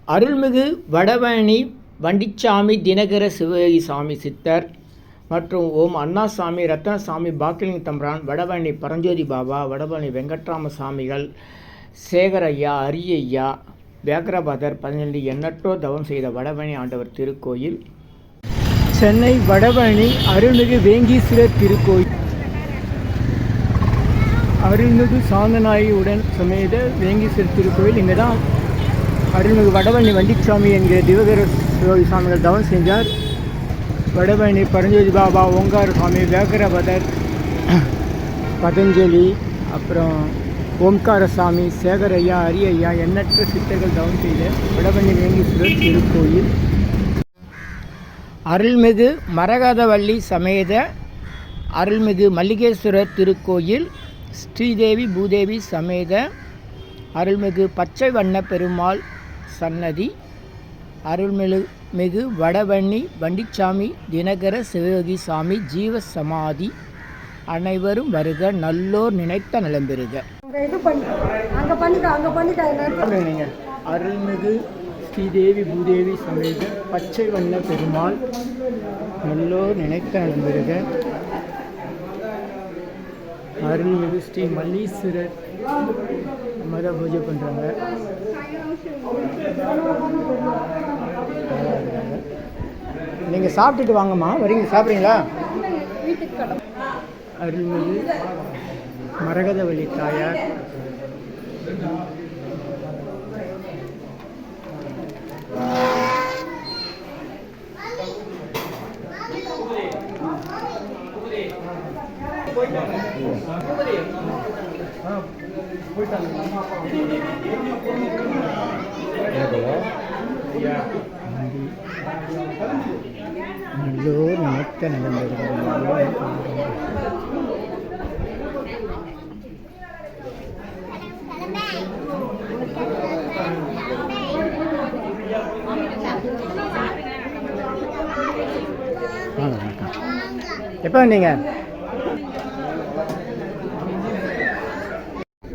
அருள்மிகு வடபழனி வண்டிச்சாமி தினகர சிவயோகி சாமி சித்தர் மற்றும் ஓம் அண்ணாசாமி ரத்னசாமி பாக்கிலிங்க தம்பிரான் வடபழனி பரஞ்சோதி பாபா வடபழனி வெங்கட்ராம சாமிகள் சேகரையா அரியையா வியாகரபாதர் 12 எண்ணற்றோர் தவம் செய்த வடபழனி ஆண்டவர் திருக்கோயில். சென்னை வடபழனி அருள்மிகு வேங்கீஸ்வரர் திருக்கோயில். அருள்மிகு சாந்தநாயகியுடன் சமேத வேங்கீஸ்வரர் திருக்கோயில். இங்கே தான் அருள்மிகு வடபழனி வண்டிச்சாமி என்கிற திவகர சிவயோகி சாமிகள் தவம் செஞ்சார். வடபழனி பரஞ்சோதி பாபா ஓங்கார சாமி வியாகரபாதர் பதஞ்சலி அப்புறம் ஓம்கார சாமி சேகரையா அரியையா எண்ணற்ற சித்தர்கள் தவம் செய்த வடபழனி வேங்கீஸ்வரர் திருக்கோயில். அருள்மிகு மரகதவள்ளி சமேத அருள்மிகு மல்லிகேஸ்வரர் திருக்கோயில். ஸ்ரீதேவி பூதேவி சமேத அருள்மிகு பச்சை வண்ண பெருமாள் சன்னதி. அருள்மிகு வடபழனி வண்டிச்சாமி தினகர சிவயோகி சாமி ஜீவ சமாதி. அனைவரும் வருக, நல்லோர் நினைத்த நலம் பெறுக. அருள்மிகு ஸ்ரீதேவி பூதேவி சமேத பச்சை வண்ண பெருமாள் நல்லோர் நினைத்த நலம் பெறுக. அருள்மிகு ஸ்ரீ மல்லீஸ்வரர் மத பூஜை பண்ணுறாங்க. நீங்கள் சாப்பிட்டுட்டு வாங்கம்மா, வரீங்க சாப்பிட்றீங்களா? அருள்மிகு மரகதவள்ளி தாயார். நல்லோர் நினைத்த நலம். எப்போ வந்தீங்க?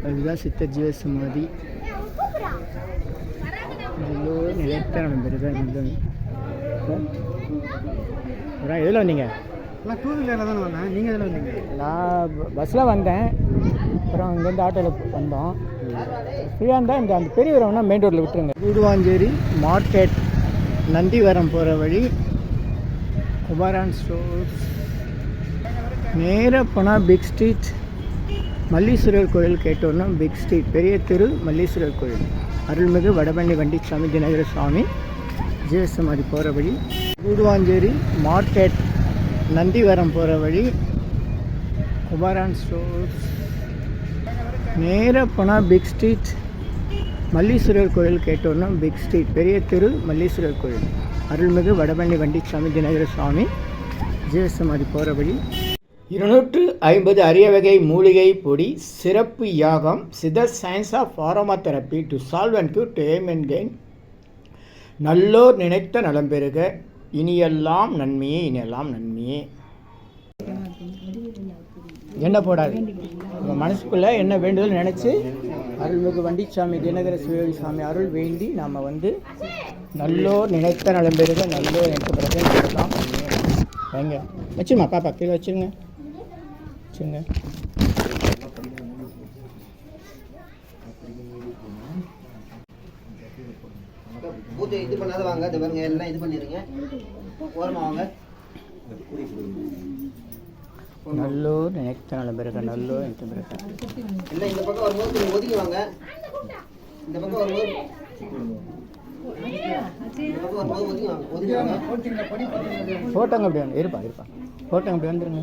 அதுதான் சித்தர் ஜீவ சமாதி. நல்லோர் நிலைத்த நலம் பெறுக. எதில் வந்தீங்க? நான் டூ வீலரில் தானே வந்தேன். நீங்கள் எதில் வந்தீங்க? நான் பஸ்ஸில் வந்தேன். அப்புறம் இங்கேருந்து ஆட்டோவில் வந்தோம். ஃப்ரீயாக இருந்தால் அந்த பெரியவரம்னா மெயின் ரோட்டில் விட்டுருங்க. கூடுவாஞ்சேரி மார்க்கெட் நந்திவரம் போகிற வழி குமாரான் ஸ்டோர்ஸ். நேராக போனால் பிக் ஸ்ட்ரீட் மல்லீஸ்வரர் கோயில் கேட்டோன்னா பிக் ஸ்ட்ரீட் பெரிய தெரு மல்லீஸ்வரர் கோயில். அருள்மிகு வடபழனி வண்டிச்சாமி தினகர சுவாமி ஜீவசமாதி போகிற வழி. கூடுவாஞ்சேரி மார்க்கெட் நந்திவரம் போகிற வழி குமாரான் ஸ்டோர்ஸ். நேராக போனால் பிக் ஸ்ட்ரீட் மல்லீஸ்வரர் கோயில் கேட்டோன்னா பிக் ஸ்ட்ரீட் பெரிய தெரு மல்லீஸ்வரர் கோயில். அருள்மிகு வடபழனி வண்டிச்சாமி தினகர சுவாமி ஜீவசமாதி போகிற வழி. 250 அரிய வகை மூலிகை பொடி சிறப்பு யாகம் Siddhar science of aroma therapy to solve and cure to aim and gain. நல்லோர் நினைத்த நலம் பெறுக. இனியெல்லாம் நன்மையே, இனியெல்லாம் நன்மையே. என்ன போடாது, உங்கள் மனசுக்குள்ளே என்ன வேண்டுதல் நினச்சி அருள்மிகு வண்டிச்சாமி தினகர சிவயோகி சாமி அருள் வேண்டி நாம் நல்லோர் நினைத்த நலம் பெறுக. நல்லோர் நினைத்த பிறகு வைங்க. வச்சுருமா பாப்பா கீழே வச்சுருங்க. வச்சுருங்க. பூஜை இது பண்ணாத வாங்க. இது பாருங்க, எல்லாம் இது பண்ணிடுங்க. ஓரமாக வாங்க. நல்லோர் நினைத்த நலம் பெறுக. நல்லோர் நினைத்த பிறகு எல்லாம் இந்த பக்கம் வரும்போது நீங்கள் ஒதுங்கி வாங்க. இந்த பக்கம் வரும்போது போட்டோங்க அப்படி வந்து இருப்பா போட்டோங்க அப்படி வந்துருங்க.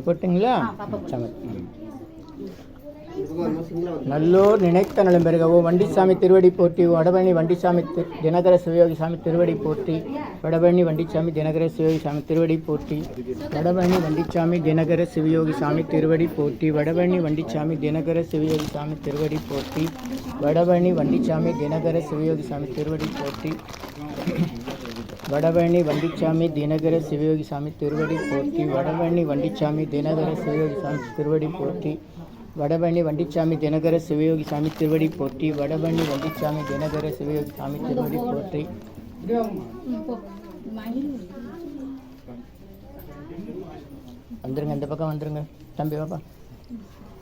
போட்டிங்களா? நல்லோர் நினைத்த நலம் பெறுக. ஓ வண்டிச்சாமி திருவடி போற்றி. வடபழனி வண்டிச்சாமி தினகர சிவயோகி சாமி திருவடி போற்றி. வடபழனி வண்டிச்சாமி தினகர சிவயோகி சாமி திருவடி போற்றி. வடபழனி வண்டிச்சாமி தினகர சிவயோகி சாமி திருவடி போற்றி. வடபழனி வண்டிச்சாமி தினகர சிவயோகி சாமி திருவடி போற்றி. வடபழனி வண்டிச்சாமி தினகர சிவயோகி சாமி திருவடி போற்றி. வடபழனி வண்டிச்சாமி தினகர சிவயோகி சாமி திருவடி போற்றி. வடபழனி வண்டிச்சாமி தினகர சிவயோகி சாமி திருவடி போற்றி. வடபழனி வண்டிச்சாமி தினகர சிவயோகி சாமி திருவடி போற்றி. வடபழனி வண்டிச்சாமி தினகர சிவயோகி சாமி திருவடி போற்றி. வந்துருங்க, இந்த பக்கம் வந்துருங்க தம்பி பாப்பா.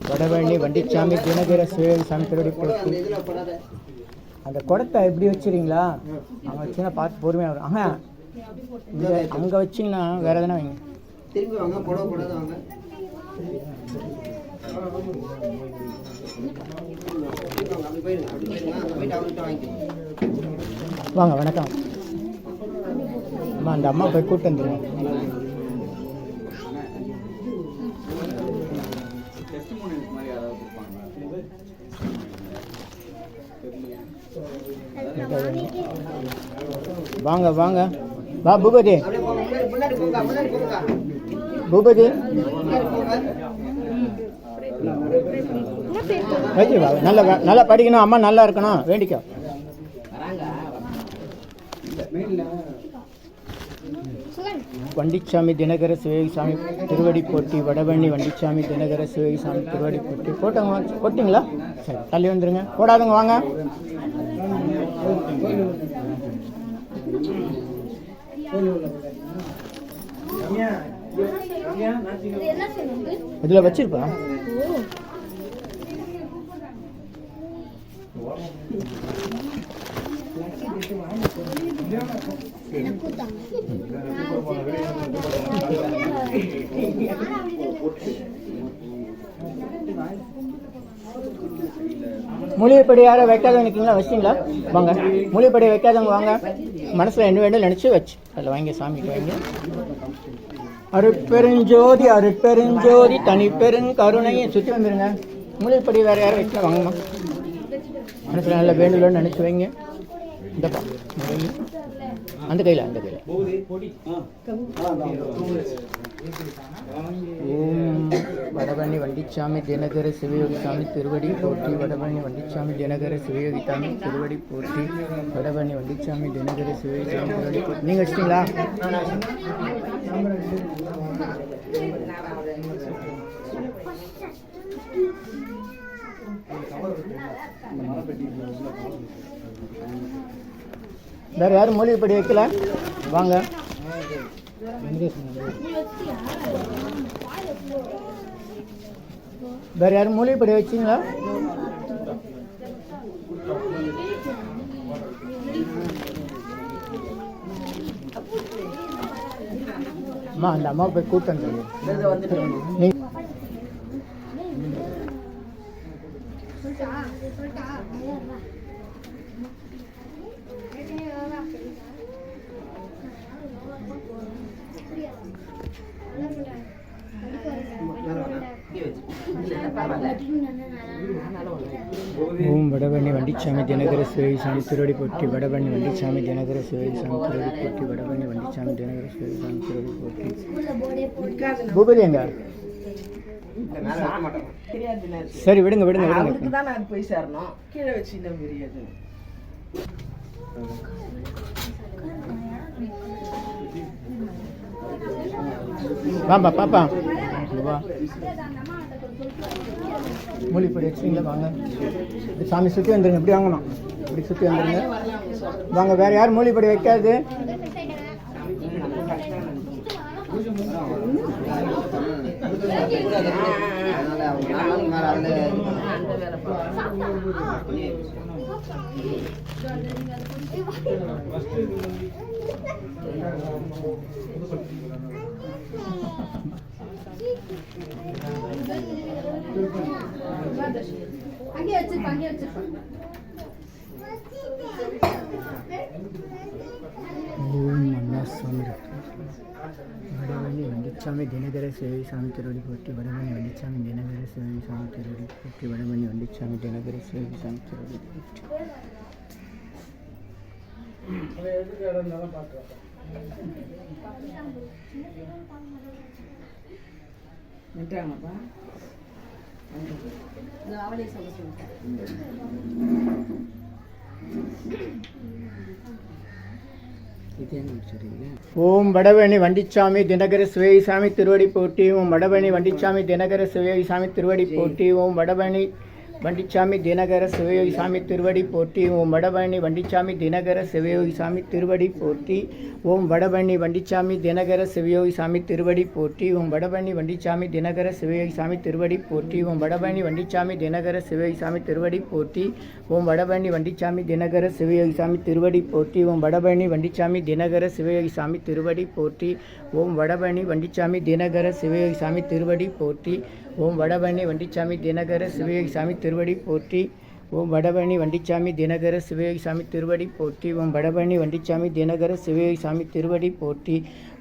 வடபழனி வண்டிச்சாமி தினகர சிவயோகி சாமி திருவடி போற்றி. அந்த குடத்தை எப்படி வச்சுறீங்களா? அங்கே வச்சுன்னா பார்த்து பொறுமையாக வரும். ஆஹா, இங்கே அங்கே வச்சிங்கன்னா வேறு எதனா வைங்க. திரும்பி வாங்க, புடவை போடாத வாங்க. வாங்க, வணக்கம் அம்மா. அந்த அம்மா போய் கூப்பிட்டு வந்துடுங்க. வாங்க வாங்க, வா பூபதி. பூபதி வச்சு வா. நல்லா நல்லா படிக்கணும், அம்மா நல்லா இருக்கணும், வேண்டிக்கோ. வண்டிச்சாமி தினகர சிவயோகி சாமி திருவடி போற்றி. வடபழனி வண்டிச்சாமி தினகர சிவயோகி சாமி திருவடி போற்றி. போட்டோங்க, போட்டிங்களா? சரி, தள்ளி வந்துருங்க, போடாதுங்க, வாங்க. இதில் வச்சிருப்பா. மூலிகைப்படி யாரும் வைக்காதவங்க நிற்கிறீங்களா? வச்சிங்களா? வாங்க, மூலிகைப்படி வைக்காதவங்க வாங்க. மனசில் என்ன வேண்டும் நினச்சி வச்சு அதில் வாங்கி சாமிக்கு வாங்கி. அருட்பெருஞ்சோதி அருட்பெருஞ்சோதி தனிப்பெருங்கருணையை சுற்றி வந்துடுங்க. மூலிகைப்படி வேறு யாரும் வைக்க வாங்கம்மா. மனசில் நல்ல வேண்டும்னு நினச்சி வைங்க. இந்தப்பா அந்த கையில், அந்த கையில். ஓம் வடபழனி வண்டிச்சாமி தினகர சிவயோகி சாமி திருவடி போற்றி. வடபழனி வண்டிச்சாமி தினகர சிவயோகி சாமி திருவடி போற்றி. வடபழனி வண்டிச்சாமி தினகர சிவயோகி சாமி திருவடி போற்றி. நீங்கள் வச்சிட்டீங்களா? வேறு யாரும் மூலிகைப்படி வைக்கல? வாங்க. வேறு யாரும் மூலிகைப்படி வச்சிங்களா? அம்மா, அந்த அம்மா போய் கூப்பிட்டு நீ ஓம் வடபழனி வண்டிச்சாமி தினகர சிவயோகி சாமி திருவடி போற்றி. வடபழனி வண்டிச்சாமி தினகர சிவயோகி சாமி திருவடி போற்றி. வடபழனி வண்டிச்சாமி தினகர சிவயோகி சாமி திருவடி போற்றி. பூபதி எங்க? சரி, விடுங்க விடுங்க விடுங்க. போய் சேரணும், கீழே வச்சு முடியாது. வாப்பா பாப்பா, வா. மூலிகைப்படி வச்சிங்களா? வாங்க, சாமி சுற்றி வந்துடுங்க. இப்படி வாங்கம்மா, இப்படி சுற்றி வந்துடுங்க. வாங்க, வேறு யாரும் மூலிகைப்படி வைக்காது? ஓம் அண்ணா சுவாமி. வடபழனி வண்டிச்சாமி தினகர சிவயோகி சாமி திருவடி போற்றி. வடபழனி வண்டிச்சாமி தினகர சிவயோகி சாமி திருவடி போற்றி. வடபழனி வண்டிச்சாமி தினகர சிவயோகி சாமி திருவடி போற்றி. ஓம் வடபழனி வண்டிச்சாமி தினகர சிவசாமி திருவடி போற்றி. ஓம் வடபழனி வண்டிச்சாமி தினகர சிவசாமி திருவடி போற்றி. ஓம் வடபழனி வண்டிச்சாமி தினகர சிவசாமி திருவடி போற்றி. ஓம் வடபழனி வண்டிச்சாமி தினகர சிவசாமி திருவடி போற்றி. ஓம் வடபழனி வண்டிச்சாமி தினகர சிவசாமி திருவடி போற்றி. ஓம் வடபழனி வண்டிச்சாமி தினகர சிவசாமி திருவடி போற்றி. ஓம் வடபழனி வண்டிச்சாமி தினகர சிவசாமி திருவடி போற்றி. ஓம் வடபழனி வண்டிச்சாமி தினகர சிவசாமி திருவடி போற்றி. ஓம் வடபழனி வண்டிச்சாமி தினகர சிவசாமி திருவடி போற்றி. ஓம் வடபழனி வண்டிச்சாமி தினகர சிவசாமி திருவடி போற்றி. ஓம் வடபழனி வண்டிச்சாமி தினகர சிவசாமி திருவடி போற்றி. ஓம் வடபழனி வண்டிச்சாமி தினகர சிவசாமி திருவடி போற்றி. ஓம் வடபழனி வண்டிச்சாமி தினகர சிவசாமி திருவடி போற்றி.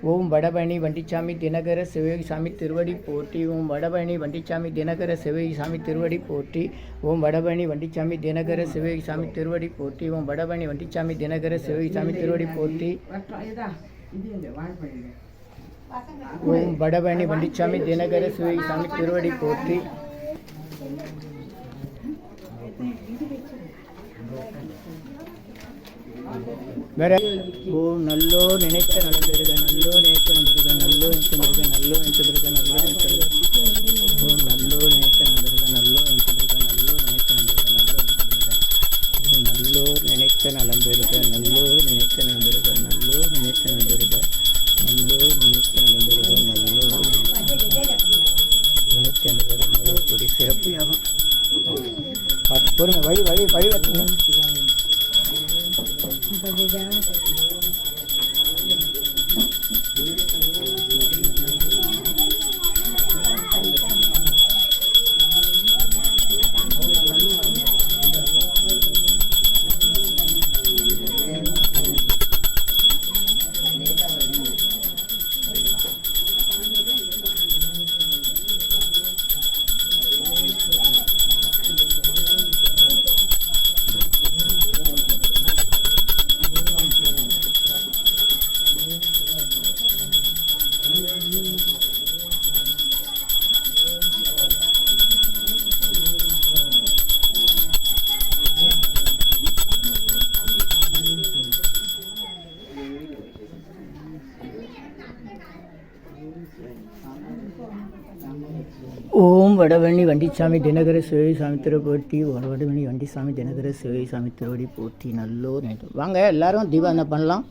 ஓம் வடபழனி வண்டிச்சாமி தினகர சிவசாமி திருவடி போற்றி. ஓம் வடபழனி வண்டிச்சாமி தினகர சிவசாமி திருவடி போற்றி. ஓம் வடபழனி வண்டிச்சாமி தினகர சிவசாமி திருவடி போற்றி. ஓம் வடபழனி வண்டிச்சாமி தினகர சிவசாமி திருவடி போற்றி. ஓம் வடபழனி வண்டிச்சாமி தினகர சிவசாமி திருவடி போற்றி. வேற ஓம் நல்லோ நினைத்த நடந்திருக்க நல்லோ நினைத்த நடந்திருக்க நல்லோ நினைத்த நல்லோ நினைத்திருக்க நல்லோ நினைத்திருக்க ஓம் நல்லோ நினைத்த நடந்திருக்க நல்லோ நினைத்திருக்க நல்லோ நினைத்த நடந்திருக்க நல்லோ நினைத்திருக்க ஓம் நல்லோ நினைத்த நடந்திருக்க நல்லோ நினைத்த நடந்திருக்க நல்லோ நினைத்த நடந்திருக்க நல்லோ நினைத்த நடந்திருக்க நல்லோ நினைத்த நடந்திருக்க கூடி சிறப்பியாகும். பார்த்து பொறுமை வழி வழி வழி வைக்கணும். ஓம் வடபழனி வண்டிச்சாமி தினகர சிவசாமி திருவடி போற்றி. வடபழனி வண்டிச்சாமி தினகர சிவசாமி திருவடி போற்றி. நல்லோ நேற்று வாங்க எல்லாரும் தீபாவளி பண்ணலாம்.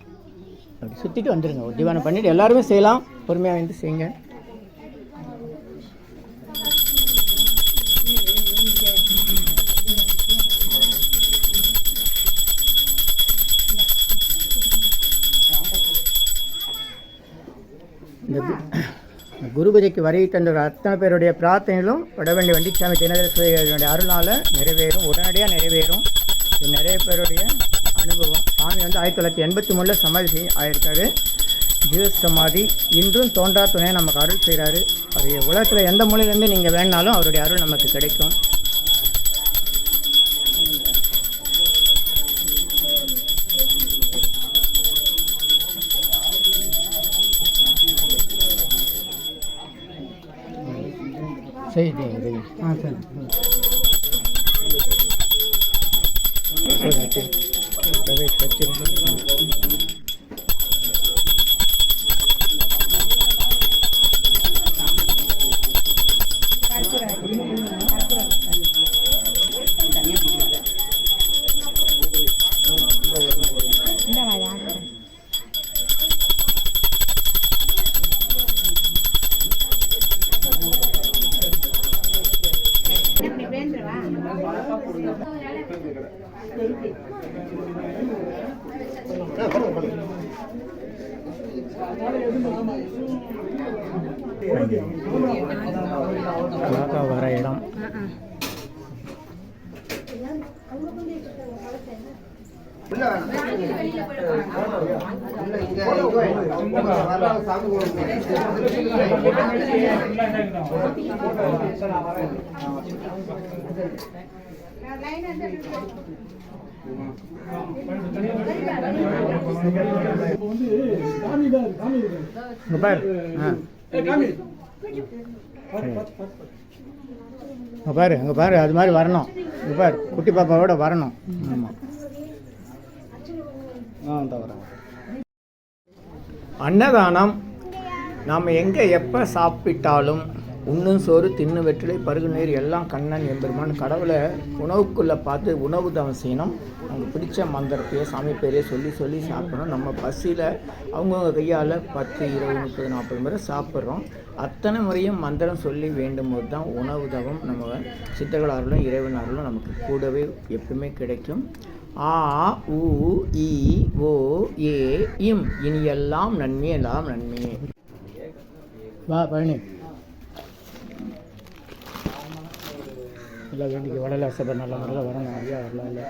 அப்படி சுற்றிட்டு வந்துடுங்க. ஒரு தீபாவளி பண்ணிவிட்டு எல்லாருமே செய்யலாம். பொறுமையாக வந்து செய்யுங்க. இந்த குரு பூஜைக்கு வருகை தந்த அத்தனை பேருடைய பிரார்த்தனைகளும் வடபழனி வண்டிச்சாமி தினகர சிவனுடைய அருளால் நிறைவேறும், உடனடியாக நிறைவேறும். இது நிறைய பேருடைய அனுபவம். சாமி வந்து 1983 சமாதி ஆயிருக்காரு. ஜீவ சமாதி இன்றும் தோன்றா துணையாக நமக்கு அருள் செய்கிறாரு. அது உலகத்தில் எந்த மூலையிலேருந்து நீங்கள் வேணாலும் அவருடைய அருள் நமக்கு கிடைக்கும். सही देंगे हाँ सर प्रवेश बच्चे வர இடம் பாரு அங்கே பாரு அது மாதிரி வரணும். இங்கே பாரு குட்டி பாப்பாவோட வரணும். ஆமாம் ஆ தான் வரேன். அன்னதானம் நாம் எங்கே எப்போ சாப்பிட்டாலும் உண்ணும் சோறு தின்னு வெற்றிலை பருகு நீர் எல்லாம் கண்ணன் எம்பெருமான் கடவுளை உணவுக்குள்ளே பார்த்து உணவு தவம் செய்யணும். அவங்க பிடிச்ச மந்திரத்தையோ சாமி பேரையோ சொல்லி சொல்லி சாப்பிடணும். நம்ம பசியில் அவங்கவுங்க கையால் 10, 20, 30, 40 முறை சாப்பிட்றோம். அத்தனை முறையும் மந்திரம் சொல்லி வேண்டும் போது தான் உணவு தவம் நம்ம சித்தர்களார்களும் இறைவனார்களும் நமக்கு கூடவே எப்பவுமே கிடைக்கும். ஆ உ இ ஓ ஏ இம் இனியெல்லாம் நன்மை எல்லாம் நன்மை. வா பழனி எல்லாம் வேண்டிக்கு வடல சபை நல்ல முறையில் வரணும். ஐயா வரலாம் இல்லை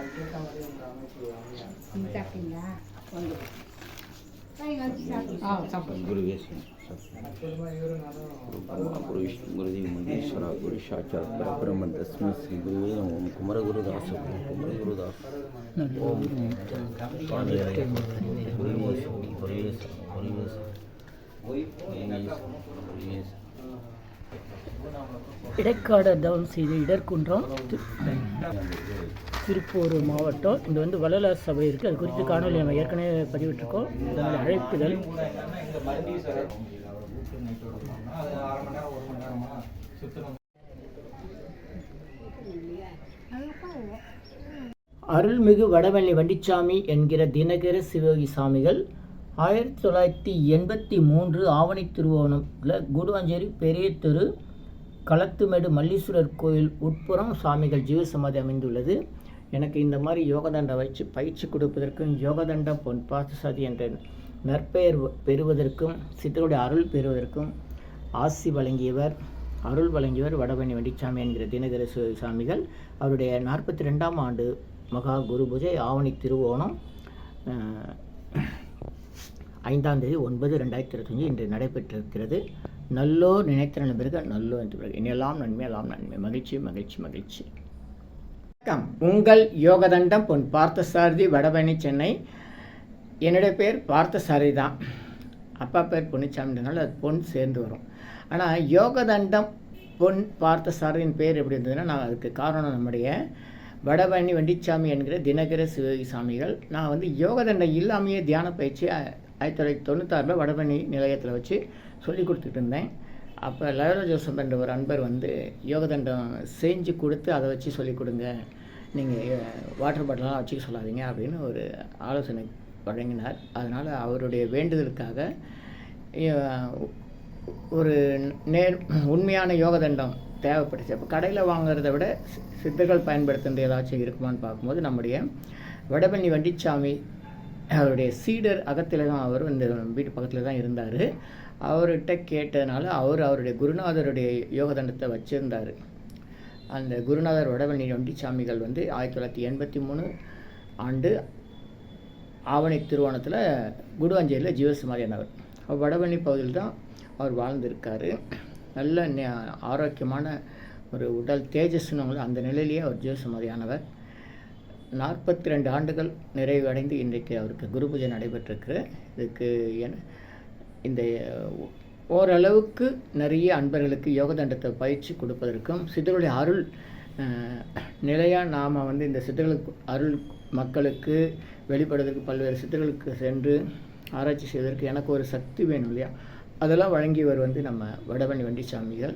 गुरुदेव मंगेश्वर गुरु साक्षात् परब्रह्म तस्मै श्री गुरुवे ओम कुमरगुरुदास कुमरगुरुदास ओम இடைக்காடு தவம் செய்த இடர்குன்றம் திருப்பூர் மாவட்டம். இது வந்து வள்ளலார் சபை இருக்குது. அது குறித்து காணொலி நம்ம ஏற்கனவே பதிவிட்டிருக்கோம். அதனுடைய அழைப்புதல் அருள்மிகு வடவள்ளி வண்டிச்சாமி என்கிற தினகர சிவகி சாமிகள் 1983 ஆவணி திருவோணத்தில் குடுவாஞ்சேரி பெரிய தெரு களத்துமேடு மல்லீஸ்வரர் கோயில் உட்புறம் சாமிகள் ஜீவசமாதி அமைந்துள்ளது. எனக்கு இந்த மாதிரி யோகதண்டை வச்சு பயிற்சி கொடுப்பதற்கும் யோகதண்ட பொன் பார்த்தசாதி என்ற நற்பெயர் பெறுவதற்கும் சித்தருடைய அருள் பெறுவதற்கும் ஆசி வழங்கியவர் அருள் வழங்கியவர் வடவள்ளி வண்டிச்சாமி என்கிற தினகர சாமிகள். அவருடைய 42ஆம் ஆண்டு மகா குரு பூஜை ஆவணி திருவோணம் 5ஆம் தேதி 9/2025 இன்று நடைபெற்றிருக்கிறது. நல்லோர் நினைத்த நண்பர்கள் நல்லோர் என்று பிறகு இனியெல்லாம் நன்மை எல்லாம் நன்மை. மகிழ்ச்சி மகிழ்ச்சி மகிழ்ச்சி. வணக்கம். உங்கள் யோகதண்டம் பொன் பார்த்தசாரதி வடபழனி சென்னை. என்னுடைய பேர் பார்த்தசாரதி தான். அப்பா பேர் பொன்னிச்சாமின்றனால அது பொன் சேர்ந்து வரும். ஆனால் யோகதண்டம் பொன் பார்த்தசாரதியின் பேர் எப்படி இருந்ததுன்னா, நான் அதுக்கு காரணம் நம்முடைய வடபழனி வண்டிச்சாமி என்கிற தினகர சிவகி சாமிகள். நான் வந்து யோகதண்டம் இல்லாமையே தியான பயிற்சி 1996 வடபழனி நிலையத்தில் வச்சு சொல்லி கொடுத்துட்டு இருந்தேன். அப்போ லயோலா ஜோசப் என்ற ஒரு அன்பர் வந்து யோகதண்டம் செஞ்சு கொடுத்து அதை வச்சு சொல்லிக் கொடுங்க, நீங்கள் வாட்டர் பாட்டிலாம் வச்சுக்க சொல்லாதீங்க அப்படின்னு ஒரு ஆலோசனை வழங்கினார். அதனால் அவருடைய வேண்டுதலுக்காக ஒரு உண்மையான யோகதண்டம் தேவைப்பட்டுச்சு. அப்போ கடையில் வாங்குறத விட சித்தர்கள் பயன்படுத்துகிற ஏதாச்சும் இருக்குமான்னு பார்க்கும்போது நம்முடைய வடபழனி வண்டிச்சாமி அவருடைய சீடர் அகத்தில் தான் அவர் இந்த வீட்டு பக்கத்தில் தான் இருந்தார். அவர்கிட்ட கேட்டதுனால அவருடைய குருநாதருடைய யோகதண்டத்தை வச்சுருந்தார். அந்த குருநாதர் வடபழனி வண்டிச்சாமிகள் வந்து 1983 ஆண்டு ஆவணி திருவோணத்தில் குடுவாஞ்சேரியில் ஜீவசமாதியானவர். வடபழனி பகுதியில் தான் அவர் வாழ்ந்திருக்கார். நல்ல ஆரோக்கியமான ஒரு உடல் தேஜஸ்னு அந்த நிலையிலேயே அவர் ஜீவசமாதியானவர். 42 ஆண்டுகள் நிறைவடைந்து இன்றைக்கு அவருக்கு குரு பூஜை நடைபெற்றிருக்கு. இதுக்கு இந்த ஓரளவுக்கு நிறைய அன்பர்களுக்கு யோகதண்டத்தை பயிற்சி கொடுப்பதற்கும் சித்தருடைய அருள் நிலையாக நாம் வந்து இந்த சித்தர்களுக்கு அருள் மக்களுக்கு வெளிப்படுவதற்கு பல்வேறு சித்தர்களுக்கு சென்று ஆராய்ச்சி செய்வதற்கு எனக்கு ஒரு சக்தி வேணும் இல்லையா, அதெல்லாம் வழங்கியவர் வந்து நம்ம வடபழனி வண்டிச்சாமிகள்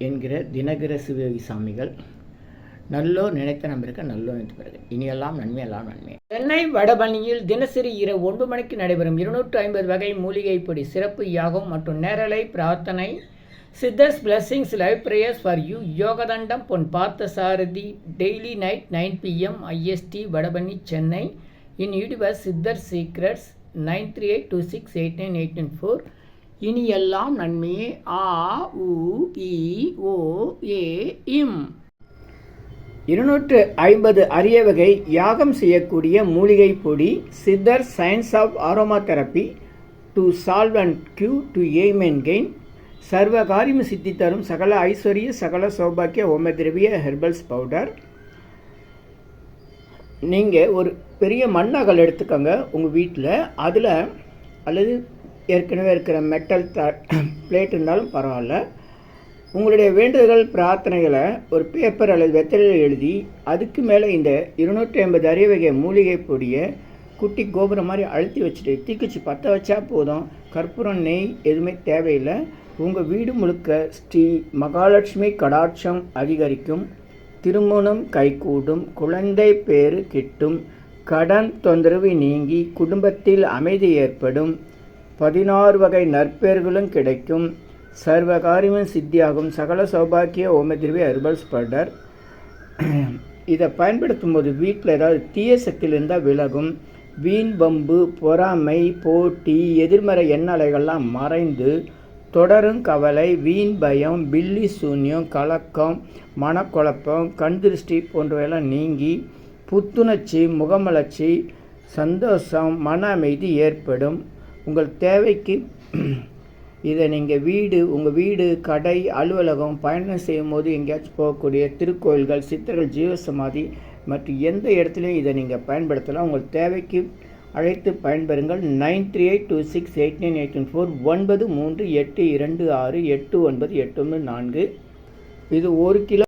என்கிற தினகர சிவகி சாமிகள். நல்லோர் நினைத்த நம்பிருக்க நல்லோர் நினைத்த பிறகு இனியெல்லாம் நன்மை எல்லாம் நன்மை. சென்னை வடபழனியில் தினசரி இரவு 9 மணிக்கு நடைபெறும் 250 வகை மூலிகை பொடி சிறப்பு யாகம் மற்றும் நேரலை பிரார்த்தனை Siddhars blessings live prayers for you யோகதண்டம் Pon Parthasarathy daily night 9 PM IST Vadapalani Chennai. In YouTuber Siddhar secrets 9382689894. இனியெல்லாம் நன்மையே. ஆ உ இ ஓ ஏ இம் 250 அரிய வகை யாகம் செய்யக்கூடிய மூலிகை பொடி சித்தர் science of aroma therapy to solve and cure to aim and gain சர்வ காரியம் சித்தி தரும் சகல ஐஸ்வர்ய சகல சௌபாக்கிய ஓமதிரவிய ஹெர்பல்ஸ் பவுடர். நீங்கள் ஒரு பெரிய மண்ணகல் எடுத்துக்கோங்க உங்கள் வீட்டில். அதில் அல்லது ஏற்கனவே இருக்கிற மெட்டல் பிளேட் இருந்தாலும் பரவாயில்ல, உங்களுடைய வேண்டுதல்கள் பிரார்த்தனைகளை ஒரு பேப்பர் அல்லது வெத்தலையில் எழுதி அதுக்கு மேலே இந்த 250 அரிய வகை மூலிகை பொடியை குட்டி கோபுரம் மாதிரி அழுத்தி வச்சுட்டு தீக்குச்சி பற்ற வச்சா போதும். கற்பூரம், நெய் எதுவுமே தேவையில்லை. உங்கள் வீடு முழுக்க ஸ்ரீ மகாலட்சுமி கடாட்சம் அதிகரிக்கும். திருமணம் கைகூடும். குழந்தை பேறு கிட்டும். கடன் தொந்தரவு நீங்கி குடும்பத்தில் அமைதி ஏற்படும். 16 வகை நற்பெயர்களும் கிடைக்கும். சர்வகாரியமும் சித்தியாகும். சகல சௌபாக்கிய ஓமதிர்வே ஹெர்பல்ஸ் பவுடர். இதை பயன்படுத்தும் போது வீட்டில் ஏதாவது தீய சக்தியில் இருந்தால் விலகும். வீண் வம்பு, பொறாமை, போட்டி, எதிர்மறை எண்ணலைகள்லாம் மறைந்து தொடரும் கவலை, வீண் பயம், பில்லி சூன்யம், கலக்கம், மனக்குழப்பம், கண் திருஷ்டி போன்றவையெல்லாம் நீங்கி புத்துணர்ச்சி, முகமலர்ச்சி, சந்தோஷம், மன அமைதி ஏற்படும். உங்கள் தேவைக்கு இதை நீங்கள் உங்கள் வீடு, கடை, அலுவலகம், பயணம் செய்யும் போது எங்கேயாச்சும் போகக்கூடிய திருக்கோயில்கள், சித்தர்கள் ஜீவசமாதி மற்றும் எந்த இடத்துலையும் இதை நீங்கள் பயன்படுத்தலாம். உங்கள் தேவைக்கு அழைத்து பயன்பெறுங்கள். 9382689814 9382689894. இது 1 கிலோ